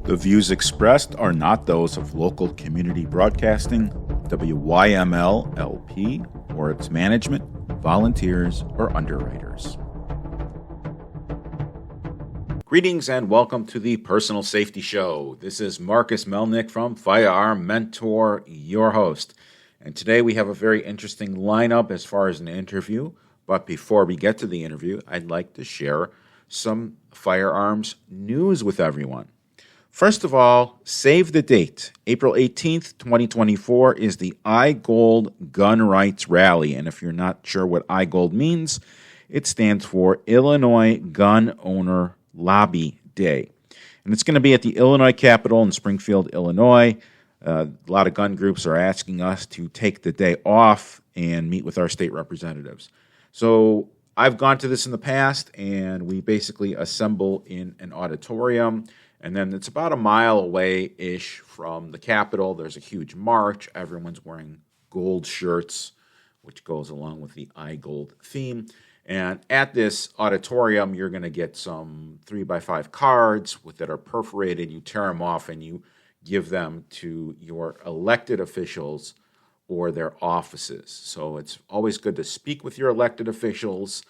The views expressed are not those of local community broadcasting, WYML LP, or its management, volunteers, or underwriters. Greetings and welcome to the Personal Safety Show. This is Marcus Melnick from Firearm Mentor, your host. And today we have a very interesting lineup as far as an interview. But before we get to the interview, I'd like to share some firearms news with everyone. First of all, save the date. April 18th, 2024 is the iGold Gun Rights Rally. And if you're not sure what iGold means, it stands for Illinois Gun Owner Lobby Day. And it's going to be at the Illinois Capitol in Springfield, Illinois. A lot of gun groups are asking us to take the day off and meet with our state representatives. So I've gone to this in the past, and we basically assemble in an auditorium, and then it's about a mile away-ish from the Capitol. There's a huge march. Everyone's wearing gold shirts, which goes along with the iGold theme. And at this auditorium, you're going to get some 3x5 cards that are perforated. You tear them off, and you give them to your elected officials or their offices. So it's always good to speak with your elected officials,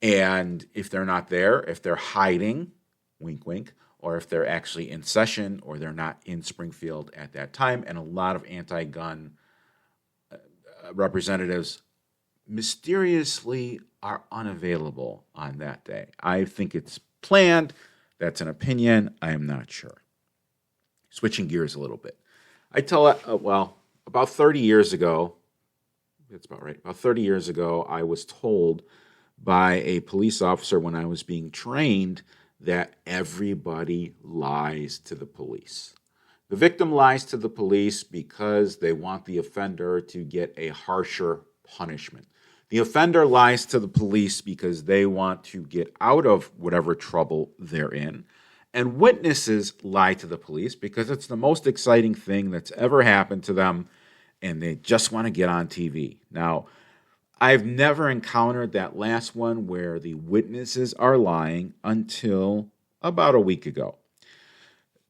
and if they're not there, if they're hiding, wink, wink, or if they're actually in session or they're not in Springfield at that time, and a lot of anti-gun representatives mysteriously are unavailable on that day. I think it's planned. That's an opinion. I am not sure. Switching gears a little bit. About 30 years ago, that's about right, about 30 years ago, I was told by a police officer when I was being trained that everybody lies to the police. The victim lies to the police because they want the offender to get a harsher punishment. The offender lies to the police because they want to get out of whatever trouble they're in. And witnesses lie to the police because it's the most exciting thing that's ever happened to them, and they just want to get on TV. Now, I've never encountered that last one where the witnesses are lying until about a week ago.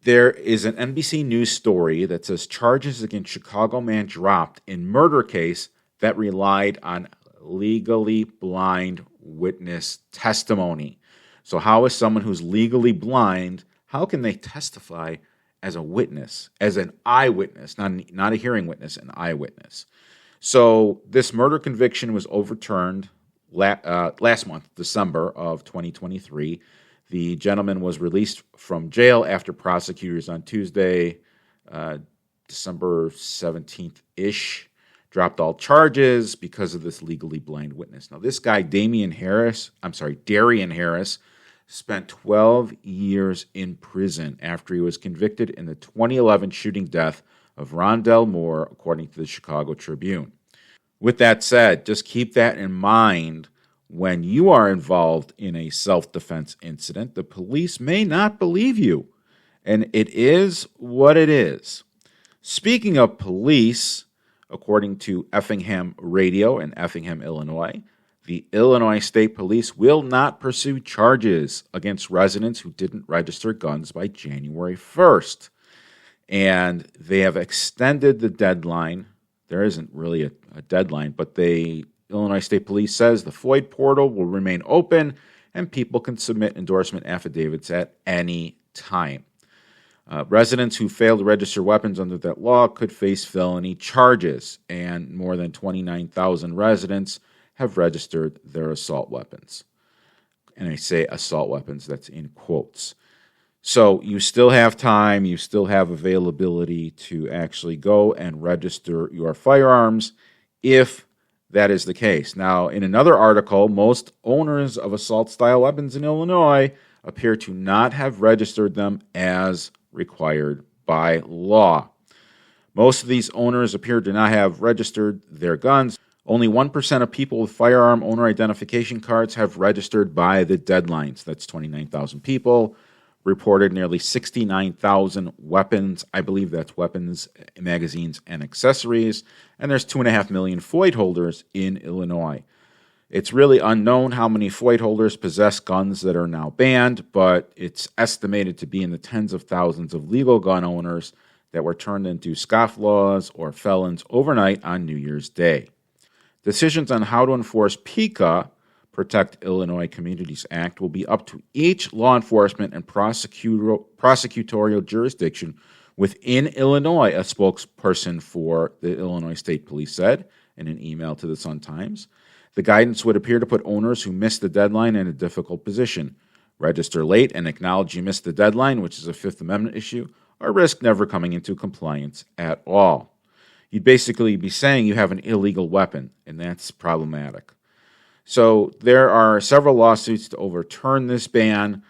There is an NBC News story that says charges against Chicago man dropped in murder case that relied on legally blind witness testimony. So how is someone who's legally blind, how can they testify as a witness, as an eyewitness, not a hearing witness, an eyewitness? So this murder conviction was overturned last month, December of 2023. The gentleman was released from jail after prosecutors on Tuesday, December 17th-ish, dropped all charges because of this legally blind witness. Now, this guy, Darian Harris, spent 12 years in prison after he was convicted in the 2011 shooting death of Rondell Moore, according to the Chicago Tribune. With that said, just keep that in mind when you are involved in a self-defense incident. The police may not believe you, and it is what it is. Speaking of police, according to Effingham Radio in Effingham, Illinois, the Illinois State Police will not pursue charges against residents who didn't register guns by January 1st. And they have extended the deadline. There isn't really a deadline, but Illinois State Police says the FOID portal will remain open and people can submit endorsement affidavits at any time. Residents who fail to register weapons under that law could face felony charges, and more than 29,000 residents have registered their assault weapons. And I say assault weapons, that's in quotes. So you still have time, you still have availability to actually go and register your firearms if that is the case. Now, in another article, most owners of assault-style weapons in Illinois appear to not have registered them as required by law. Most of these owners appear to not have registered their guns. Only 1% of people with firearm owner identification cards have registered by the deadlines. That's 29,000 people. Reported nearly 69,000 weapons. I believe that's weapons, magazines, and accessories. And there's 2.5 million FOID holders in Illinois. It's really unknown how many Floyd holders possess guns that are now banned, but it's estimated to be in the tens of thousands of legal gun owners that were turned into scofflaws or felons overnight on New Year's Day. Decisions on how to enforce PICA, Protect Illinois Communities Act, will be up to each law enforcement and prosecutorial jurisdiction within Illinois, a spokesperson for the Illinois State Police said in an email to the Sun-Times. The guidance would appear to put owners who missed the deadline in a difficult position. Register late and acknowledge you missed the deadline, which is a Fifth Amendment issue, or risk never coming into compliance at all. You'd basically be saying you have an illegal weapon, and that's problematic. So there are several lawsuits to overturn this ban.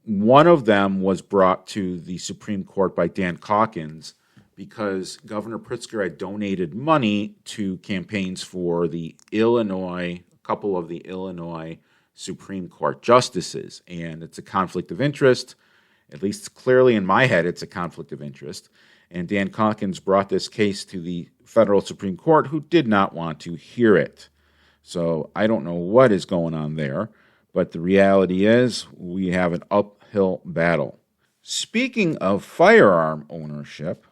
One of them was brought to the Supreme Court by Dan Calkins because Governor Pritzker had donated money to campaigns for a couple of the Illinois Supreme Court justices. And it's a conflict of interest. At least clearly in my head, it's a conflict of interest. And Dan Calkins brought this case to the federal Supreme Court, who did not want to hear it. So I don't know what is going on there, but the reality is we have an uphill battle. Speaking of firearm ownership,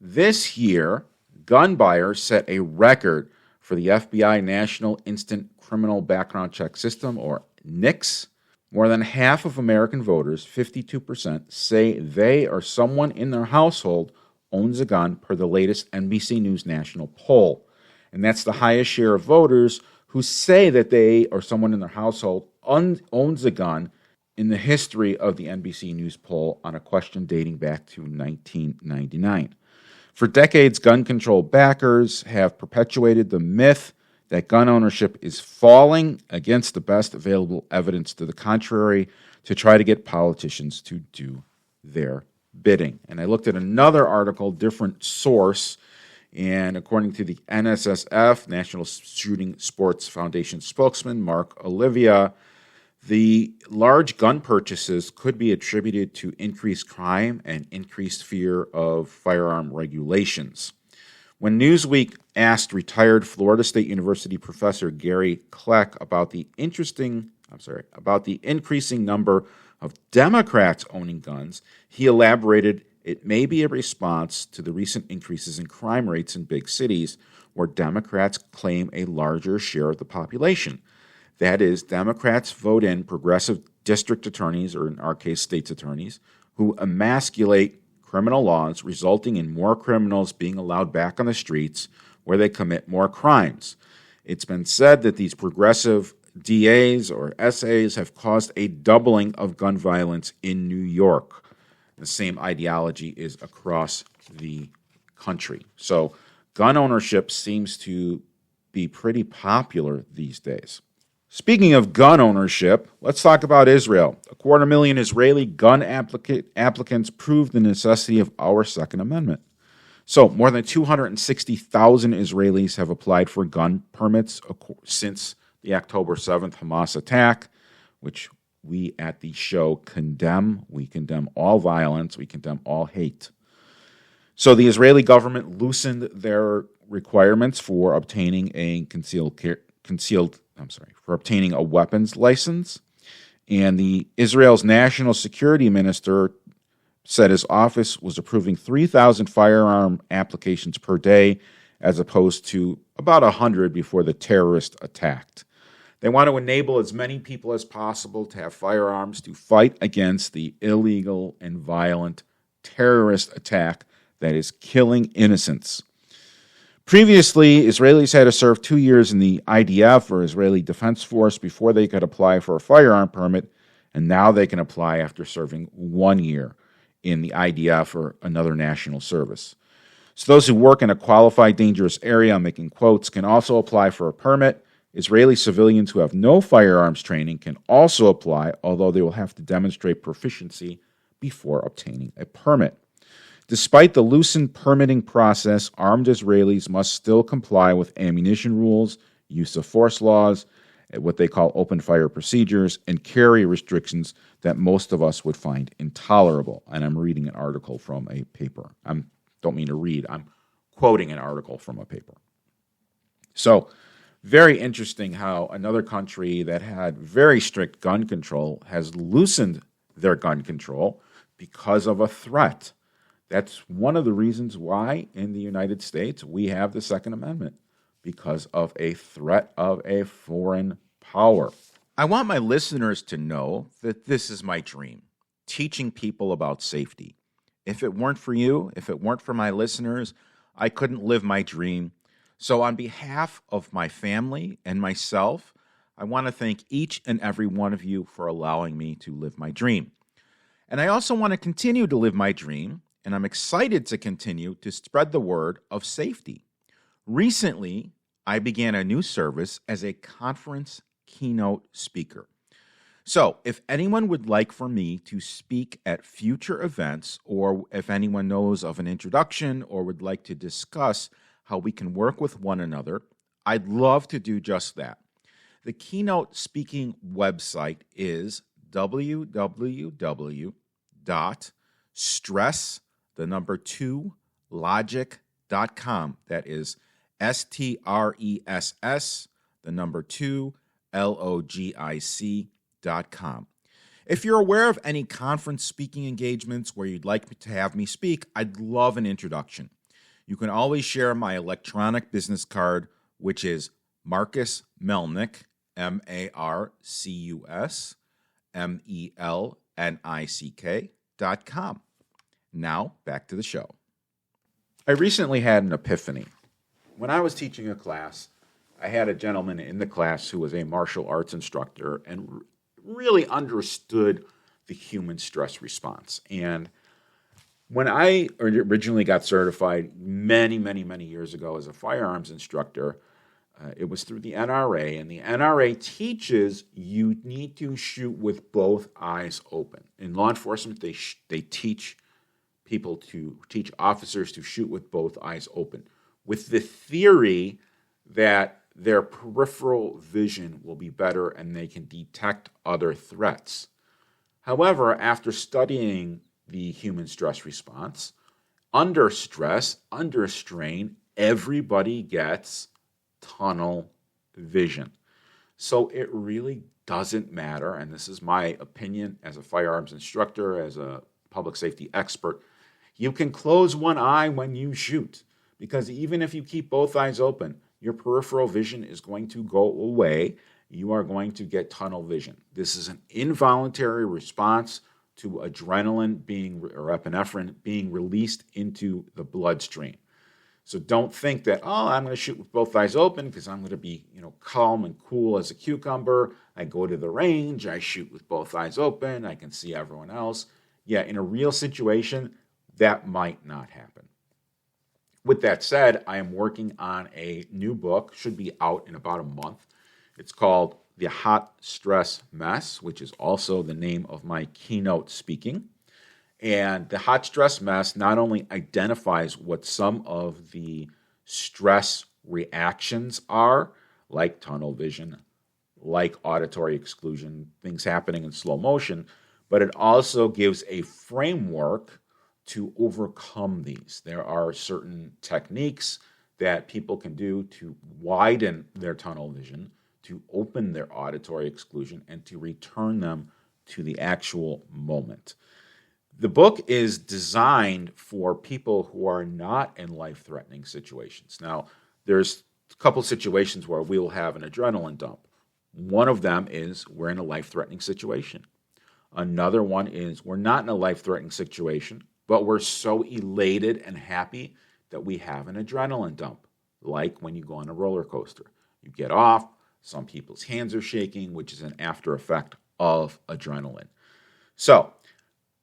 this year, gun buyers set a record for the FBI National Instant Criminal Background Check System, or NICS. More than half of American voters, 52%, say they or someone in their household owns a gun per the latest NBC News national poll. And that's the highest share of voters who say that they or someone in their household owns a gun in the history of the NBC News poll on a question dating back to 1999. For decades, gun control backers have perpetuated the myth that gun ownership is falling against the best available evidence to the contrary to try to get politicians to do their bidding. And I looked at another article, different source, and according to the NSSF, National Shooting Sports Foundation spokesman Mark Olivia, the large gun purchases could be attributed to increased crime and increased fear of firearm regulations. When Newsweek asked retired Florida State University professor Gary Kleck about the increasing number of Democrats owning guns, he elaborated it may be a response to the recent increases in crime rates in big cities where Democrats claim a larger share of the population. That is, Democrats vote in progressive district attorneys, or in our case, state's attorneys, who emasculate criminal laws, resulting in more criminals being allowed back on the streets where they commit more crimes. It's been said that these progressive DAs or SAs have caused a doubling of gun violence in New York. The same ideology is across the country. So gun ownership seems to be pretty popular these days. Speaking of gun ownership, let's talk about Israel. 250,000 Israeli gun applicants proved the necessity of our Second Amendment. So more than 260,000 Israelis have applied for gun permits since the October 7th Hamas attack, which we at the show condemn. We condemn all violence. We condemn all hate. So the Israeli government loosened their requirements for obtaining a obtaining a weapons license. And the Israel's national security minister said his office was approving 3,000 firearm applications per day, as opposed to about 100 before the terrorist attacked. They want to enable as many people as possible to have firearms to fight against the illegal and violent terrorist attack that is killing innocents. Previously, Israelis had to serve 2 years in the IDF, or Israeli Defense Force, before they could apply for a firearm permit, and now they can apply after serving 1 year in the IDF or another national service. So those who work in a qualified dangerous area, I'm making quotes, can also apply for a permit. Israeli civilians who have no firearms training can also apply, although they will have to demonstrate proficiency before obtaining a permit. Despite the loosened permitting process, armed Israelis must still comply with ammunition rules, use of force laws, what they call open fire procedures, and carry restrictions that most of us would find intolerable. And I'm reading an article from a paper. Don't mean to read. I'm quoting an article from a paper. So Very interesting how another country that had very strict gun control has loosened their gun control because of a threat. That's one of the reasons why in the United States we have the Second Amendment, because of a threat of a foreign power. I want my listeners to know that this is my dream, teaching people about safety. If it weren't for you, if it weren't for my listeners, I couldn't live my dream. So on behalf of my family and myself, I want to thank each and every one of you for allowing me to live my dream. And I also want to continue to live my dream, and I'm excited to continue to spread the word of safety. Recently, I began a new service as a conference keynote speaker. So, if anyone would like for me to speak at future events, or if anyone knows of an introduction or would like to discuss how we can work with one another, I'd love to do just that. The keynote speaking website is www.stress2logic.com. That is STRESS2logic.com. If you're aware of any conference speaking engagements where you'd like to have me speak, I'd love an introduction. You can always share my electronic business card, which is Marcus Melnick, MarcusMelnick.com. Now, back to the show. I recently had an epiphany. When I was teaching a class, I had a gentleman in the class who was a martial arts instructor and really understood the human stress response. And when I originally got certified many years ago as a firearms instructor, it was through the NRA, and the NRA teaches you need to shoot with both eyes open. In law enforcement, they teach officers to shoot with both eyes open, with the theory that their peripheral vision will be better and they can detect other threats. However, after studying the human stress response, under stress, under strain, everybody gets tunnel vision. So it really doesn't matter, and this is my opinion as a firearms instructor, as a public safety expert, you can close one eye when you shoot, because even if you keep both eyes open, your peripheral vision is going to go away. You are going to get tunnel vision. This is an involuntary response to adrenaline or epinephrine being released into the bloodstream. So don't think that, I'm going to shoot with both eyes open because I'm going to be, calm and cool as a cucumber. I go to the range, I shoot with both eyes open, I can see everyone else. Yeah, in a real situation, that might not happen. With that said, I am working on a new book, should be out in about a month. It's called The Hot Stress Mess, which is also the name of my keynote speaking. And the hot stress mess not only identifies what some of the stress reactions are, like tunnel vision, like auditory exclusion, things happening in slow motion, but it also gives a framework to overcome these. There are certain techniques that people can do to widen their tunnel vision, to open their auditory exclusion, and to return them to the actual moment. The book is designed for people who are not in life-threatening situations. Now, there's a couple situations where we will have an adrenaline dump. One of them is we're in a life-threatening situation. Another one is we're not in a life-threatening situation, but we're so elated and happy that we have an adrenaline dump, like when you go on a roller coaster. You get off, some people's hands are shaking, which is an after effect of adrenaline. So,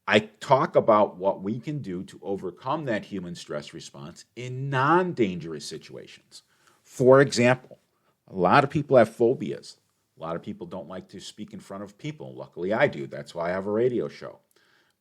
I talk about what we can do to overcome that human stress response in non-dangerous situations. For example, a lot of people have phobias. A lot of people don't like to speak in front of people. Luckily, I do. That's why I have a radio show.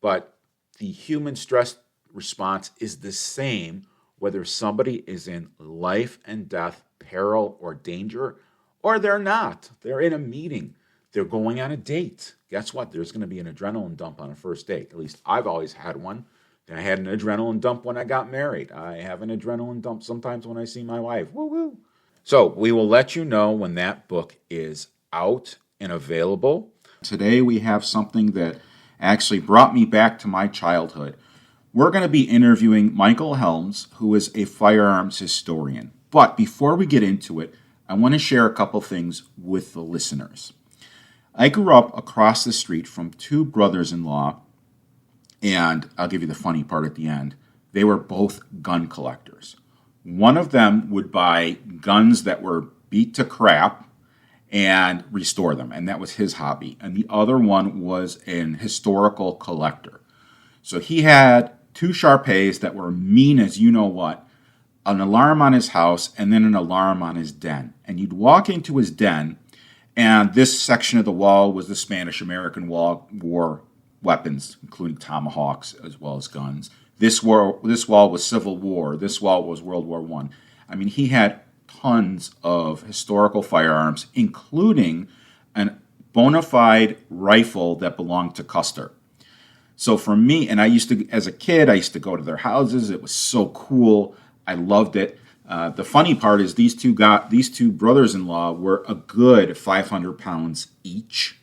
But the human stress response is the same whether somebody is in life and death, peril, or danger, or they're not. They're in a meeting. They're going on a date. Guess what? There's going to be an adrenaline dump on a first date. At least I've always had one. I had an adrenaline dump when I got married. I have an adrenaline dump sometimes when I see my wife. Woo-woo. So we will let you know when that book is out and available. Today we have something that actually brought me back to my childhood. We're going to be interviewing Michael Helms, who is a firearms historian. But before we get into it, I want to share a couple things with the listeners. I grew up across the street from two brothers-in-law, and I'll give you the funny part at the end. They were both gun collectors. One of them would buy guns that were beat to crap and restore them, and that was his hobby. And the other one was an historical collector. So he had two Sharpays that were mean as you know what, an alarm on his house, and then an alarm on his den. And you'd walk into his den, and this section of the wall was the Spanish-American War weapons, including tomahawks as well as guns. This wall was Civil War. This wall was World War I. I mean, he had tons of historical firearms, including a bona fide rifle that belonged to Custer. So for me, and as a kid, I used to go to their houses. It was so cool. I loved it. The funny part is these two brothers-in-law were a good 500 pounds each.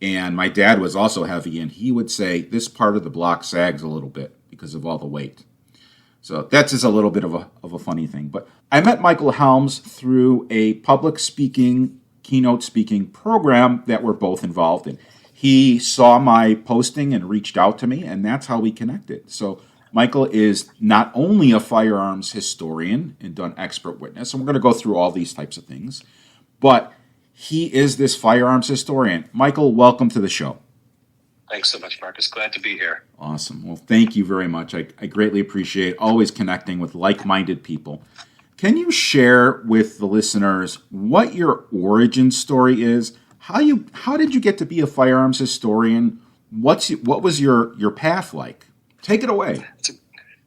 And my dad was also heavy, and he would say, this part of the block sags a little bit because of all the weight. So that's just a little bit of a funny thing. But I met Michael Helms through a public speaking, keynote speaking program that we're both involved in. He saw my posting and reached out to me, and that's how we connected. So Michael is not only a firearms historian and done expert witness, and we're going to go through all these types of things, but he is this firearms historian. Michael, welcome to the show. Thanks so much, Marcus. Glad to be here. Awesome. Well, thank you very much. I greatly appreciate always connecting with like-minded people. Can you share with the listeners what your origin story is? How did you get to be a firearms historian? What was your path like? Take it away.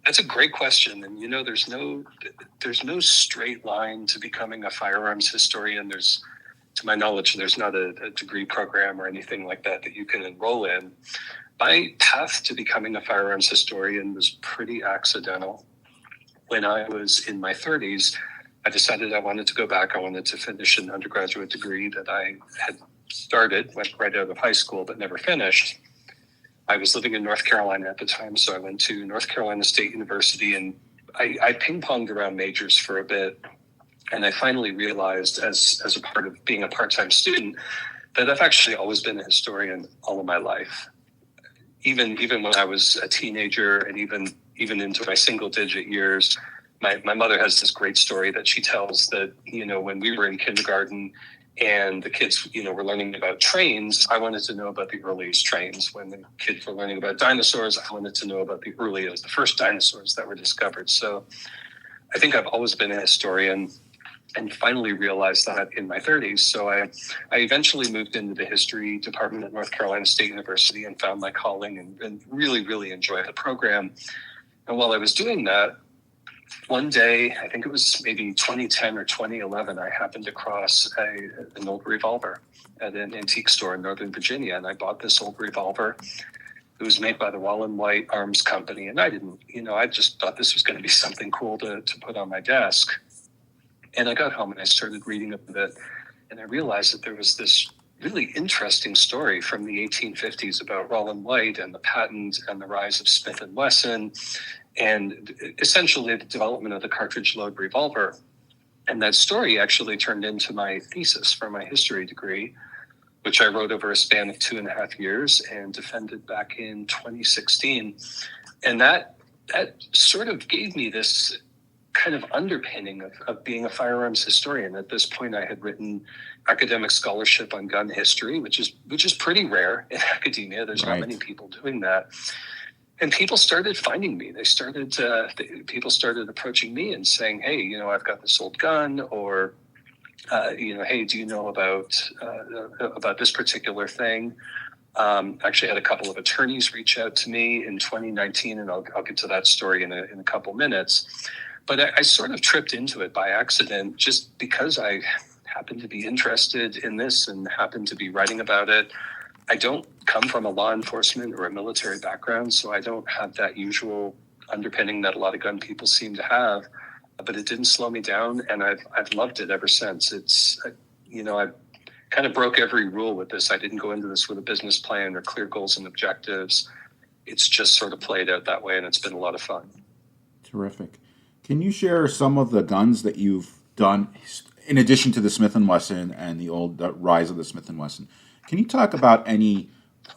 That's a great question, and you know, there's no straight line to becoming a firearms historian. To my knowledge, there's not a degree program or anything like that you can enroll in. My path to becoming a firearms historian was pretty accidental. When I was in my 30s, I decided I wanted to go back. I wanted to finish an undergraduate degree that I had started, went right out of high school, but never finished. I was living in North Carolina at the time, so I went to North Carolina State University, and I ping-ponged around majors for a bit. And I finally realized, as a part of being a part-time student, that I've actually always been a historian all of my life. Even when I was a teenager, and even into my single-digit years, my mother has this great story that she tells that, you know, when we were in kindergarten and the kids, you know, were learning about trains, I wanted to know about the earliest trains. When the kids were learning about dinosaurs, I wanted to know about the first dinosaurs that were discovered. So I think I've always been a historian, and finally realized that in my 30s. So I eventually moved into the history department at North Carolina State University and found my calling and really, really enjoyed the program. And while I was doing that, one day, I think it was maybe 2010 or 2011, I happened across an old revolver at an antique store in Northern Virginia. And I bought this old revolver. It was made by the Wallen White Arms Company. And I just thought this was going to be something cool to put on my desk. And I got home and I started reading about it, and I realized that there was this really interesting story from the 1850s about Wallen White and the patent and the rise of Smith & Wesson, and essentially the development of the cartridge load revolver. And that story actually turned into my thesis for my history degree, which I wrote over a span of 2.5 years and defended back in 2016. And that sort of gave me this kind of underpinning of being a firearms historian. At this point, I had written academic scholarship on gun history, which is pretty rare in academia. There's not many people doing that. And people started finding me. People started approaching me and saying, hey, you know, I've got this old gun, or, hey, do you know about this particular thing? Actually had a couple of attorneys reach out to me in 2019, and I'll get to that story in a couple minutes. But I sort of tripped into it by accident, just because I happened to be interested in this and happened to be writing about it. I don't come from a law enforcement or a military background, so I don't have that usual underpinning that a lot of gun people seem to have. but it didn't slow me down, and I've loved it ever since. I kind of broke every rule with this. I didn't go into this with a business plan or clear goals and objectives. It's just sort of played out that way, and it's been a lot of fun. Terrific. Can you share some of the guns that you've done in addition to the Smith & Wesson and the rise of the Smith & Wesson? Can you talk about any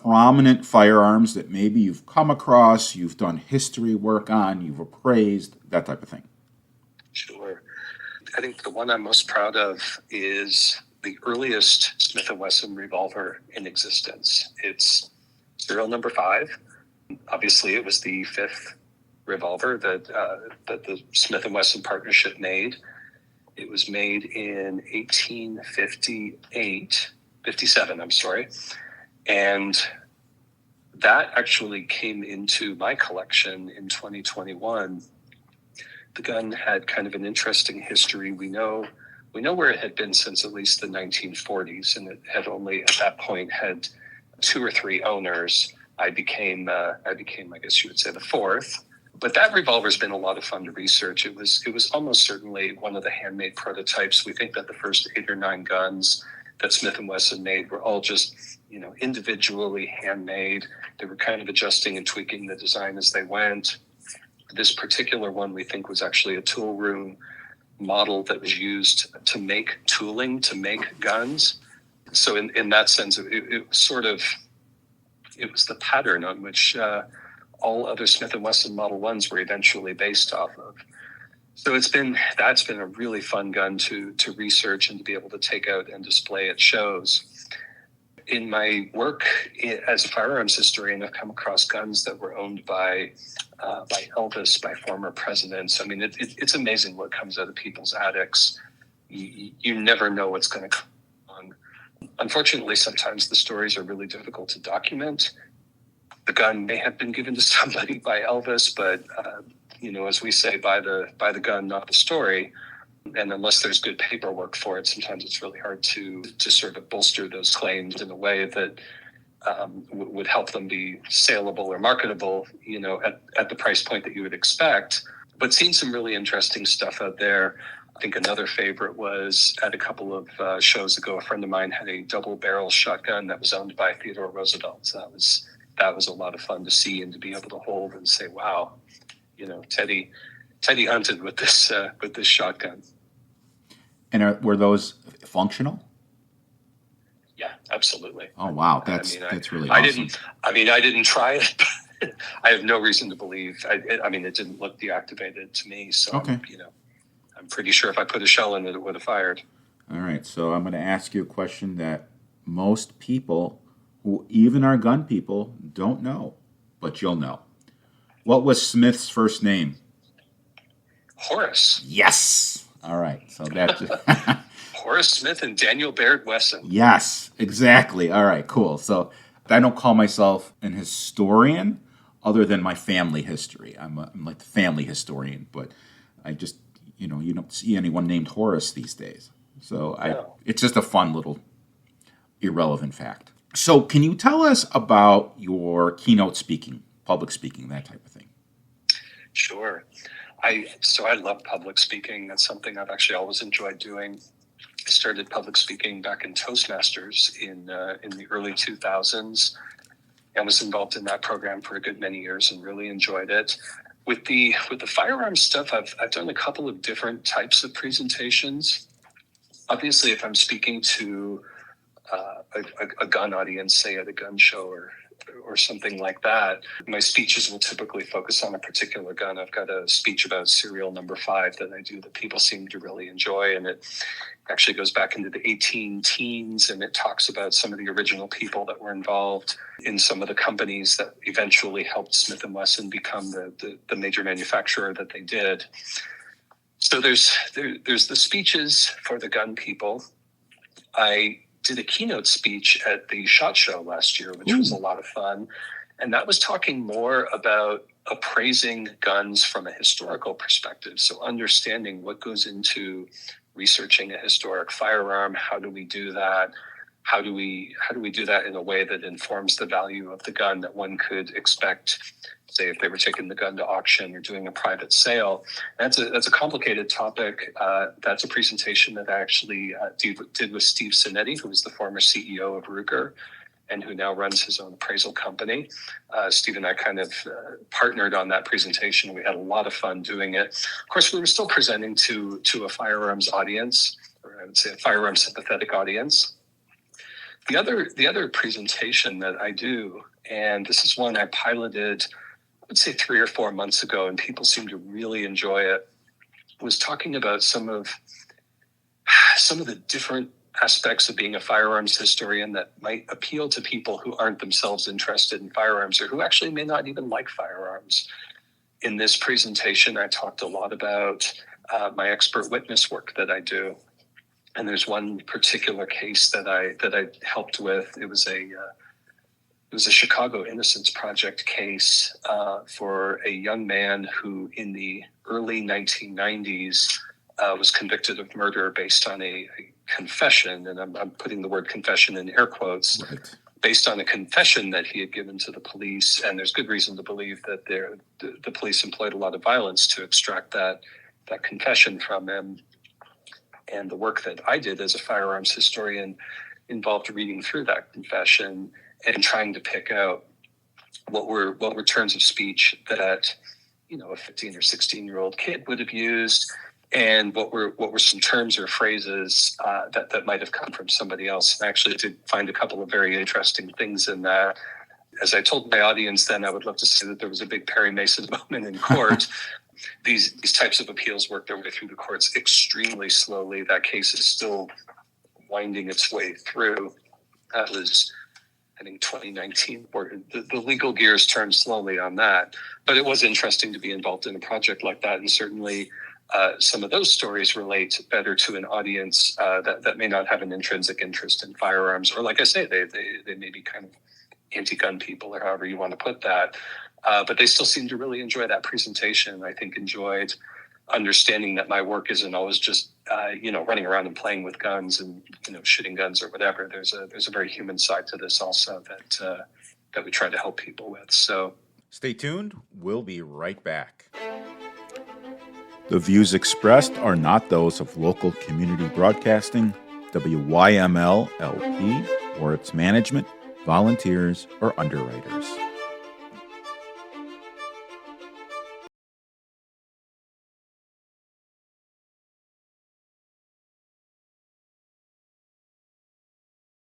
prominent firearms that maybe you've come across, you've done history work on, you've appraised, that type of thing? Sure. I think the one I'm most proud of is the earliest Smith & Wesson revolver in existence. It's serial number 5. Obviously, it was the 5th revolver that the Smith & Wesson partnership made. It was made in 57, I'm sorry. And that actually came into my collection in 2021. The gun had kind of an interesting history. We know where it had been since at least the 1940s, and it had only at that point had 2 or 3 owners. I became, I guess you would say, the 4th. But that revolver's been a lot of fun to research. It was almost certainly one of the handmade prototypes. We think that the first 8 or 9 guns that Smith & Wesson made were all just, individually handmade. They were kind of adjusting and tweaking the design as they went. This particular one we think was actually a tool room model that was used to make tooling, to make guns. So in that sense, it was the pattern on which all other Smith & Wesson Model 1s were eventually based off of. So that's been a really fun gun to research and to be able to take out and display at shows. In my work as a firearms historian, I've come across guns that were owned by Elvis, by former presidents. I mean, it's amazing what comes out of people's attics. You never know what's going to come on. Unfortunately, sometimes the stories are really difficult to document. The gun may have been given to somebody by Elvis, but as we say, by the gun, not the story. And unless there's good paperwork for it, sometimes it's really hard to sort of bolster those claims in a way that would help them be saleable or marketable, at the price point that you would expect. But seen some really interesting stuff out there. I think another favorite was at a couple of shows ago, a friend of mine had a double barrel shotgun that was owned by Theodore Roosevelt. So that was a lot of fun to see and to be able to hold and say, wow, Teddy hunted with this shotgun. And were those functional? Yeah, absolutely. Oh, wow. That's really awesome. I didn't try it. But I have no reason to believe. It didn't look deactivated to me. So, okay. I'm pretty sure if I put a shell in it, it would have fired. All right. So I'm going to ask you a question that most people, who even are gun people, don't know, but you'll know. What was Smith's first name? Horace. Yes. All right. So that's Horace Smith and Daniel Baird Wesson. Yes, exactly. All right, cool. So I don't call myself an historian other than my family history. I'm like the family historian, but I just, you don't see anyone named Horace these days. So it's just a fun little irrelevant fact. So can you tell us about your keynote speaking, public speaking, that type of thing? Sure. I love public speaking. That's something I've actually always enjoyed doing. I started public speaking back in Toastmasters in the early 2000s and was involved in that program for a good many years and really enjoyed it. With the firearms stuff, I've done a couple of different types of presentations. Obviously, if I'm speaking to a gun audience, say at a gun show or something like that, my speeches will typically focus on a particular gun. I've got a speech about serial number 5 that I do that people seem to really enjoy, and it actually goes back into the 18 teens, and it talks about some of the original people that were involved in some of the companies that eventually helped Smith & Wesson become the major manufacturer that they did. So there's the speeches for the gun people. I did a keynote speech at the SHOT Show last year, which was a lot of fun. And that was talking more about appraising guns from a historical perspective. So understanding what goes into researching a historic firearm. How do we do that? how do we do that in a way that informs the value of the gun that one could expect, say, if they were taking the gun to auction or doing a private sale? That's a complicated topic. That's a presentation that I actually did with Steve Sinetti, who was the former CEO of Ruger and who now runs his own appraisal company. Steve and I kind of partnered on that presentation. We had a lot of fun doing it. Of course, we were still presenting to a firearms audience, or I would say a firearms sympathetic audience. The other presentation that I do, and this is one I piloted, I would say 3 or 4 months ago, and people seem to really enjoy it, was talking about some of the different aspects of being a firearms historian that might appeal to people who aren't themselves interested in firearms, or who actually may not even like firearms. In this presentation, I talked a lot about my expert witness work that I do. And there's one particular case that I helped with. It was a Chicago Innocence Project case for a young man who, in the early 1990s, was convicted of murder based on a confession, and I'm putting the word confession in air quotes, right, based on a confession that he had given to the police. And there's good reason to believe that the police employed a lot of violence to extract that confession from him. And the work that I did as a firearms historian involved reading through that confession and trying to pick out what were turns of speech that a 15 or 16-year-old kid would have used, and what were some terms or phrases that might have come from somebody else. And I actually did find a couple of very interesting things in that. As I told my audience then, I would love to say that there was a big Perry Mason moment in court. These types of appeals work their way through the courts extremely slowly. That case is still winding its way through. That was, I think, 2019, where the legal gears turned slowly on that. But it was interesting to be involved in a project like that. And certainly some of those stories relate better to an audience that may not have an intrinsic interest in firearms. Or like I say, they may be kind of anti-gun people, or however you want to put that. But they still seem to really enjoy that presentation. I think enjoyed understanding that my work isn't always just running around and playing with guns and shooting guns or whatever. There's a very human side to this also that we try to help people with. So stay tuned. We'll be right back. The views expressed are not those of local community broadcasting, WYML LP, or its management, volunteers, or underwriters.